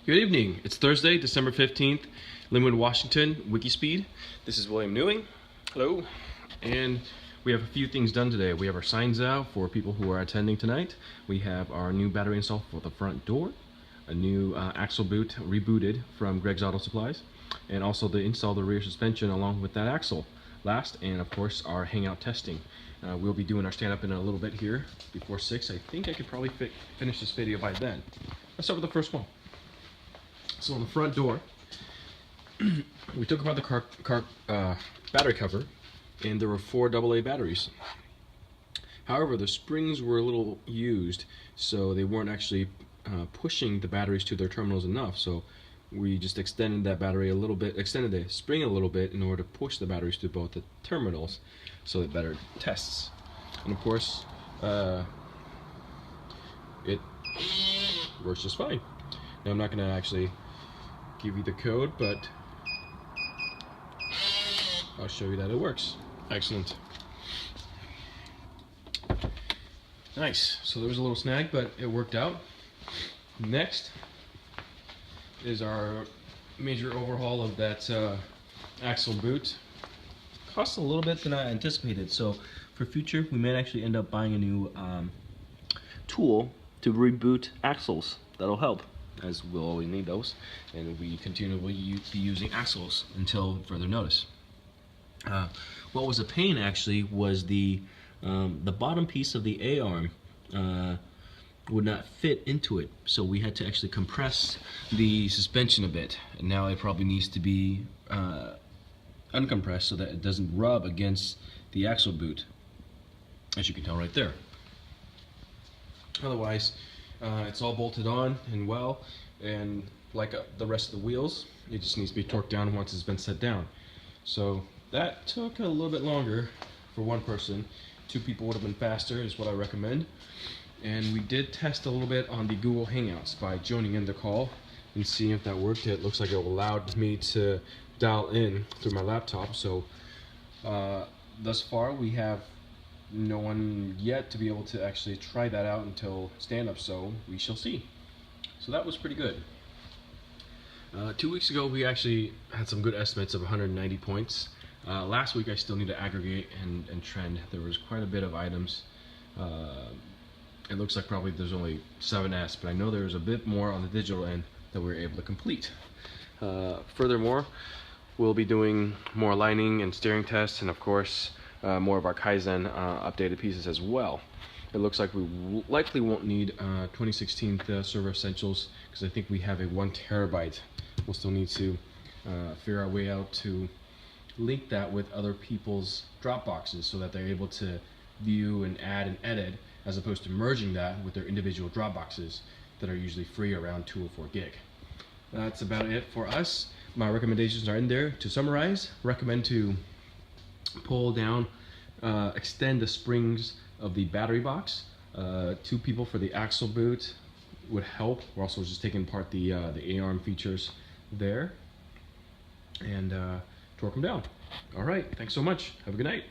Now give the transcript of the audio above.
Good evening. It's Thursday, December 15th, Lynnwood, Washington, WIKISPEED. This is William Newing. Hello. And we have a few things done today. We have our signs out for people who are attending tonight. We have our new battery install for the front door, a new axle boot rebooted from Greg's Auto Supplies, and also to install the rear suspension along with that axle last, and of course our Hangout testing. We'll be doing our stand-up in a little bit here before 6. I think I could probably finish this video by then. Let's start with the first one. So on the front door, we took apart the battery cover, and there were 4 AA batteries. However, the springs were a little used, so they weren't actually pushing the batteries to their terminals enough. So we just extended that battery a little bit, extended the spring a little bit in order to push the batteries to both the terminals, so it better tests. And of course, it works just fine. Now I'm not going to actually give you the code, but I'll show you that it works. Excellent. Nice. So there was a little snag, but it worked out. Next is our major overhaul of that axle boot. Cost a little bit than I anticipated, so for future we may actually end up buying a new tool to reboot axles. That'll help, as we'll always need those, and we continually be using axles until further notice. What was a pain actually was the bottom piece of the A-arm would not fit into it, so we had to actually compress the suspension a bit, and now it probably needs to be uncompressed so that it doesn't rub against the axle boot, as you can tell right there. Otherwise, it's all bolted on and well, and like the rest of the wheels, it just needs to be torqued down once it's been set down. So that took a little bit longer for one person. 2 people would have been faster, is what I recommend. And we did test a little bit on the Google Hangouts by joining in the call and seeing if that worked. It looks like it allowed me to dial in through my laptop. So thus far we have no one yet to be able to actually try that out until stand-up, so we shall see. So that was pretty good. 2 weeks ago we actually had some good estimates of 190 points. Last week I still need to aggregate and trend. There was quite a bit of items. It looks like probably there's only 7S, but I know there's a bit more on the digital end that we were able to complete. Furthermore, we'll be doing more lining and steering tests, and of course more of our Kaizen updated pieces as well. It looks like we likely won't need 2016 server essentials, because I think we have a 1 terabyte. We'll still need to figure our way out to link that with other people's Dropboxes so that they're able to view and add and edit, as opposed to merging that with their individual Dropboxes that are usually free around 2 or 4 gig. That's about it for us. My recommendations are in there. To summarize, recommend to pull down, extend the springs of the battery box. 2 people for the axle boot would help. We're also just taking apart the A-arm features there, and torque them down. All right, thanks so much. Have a good night.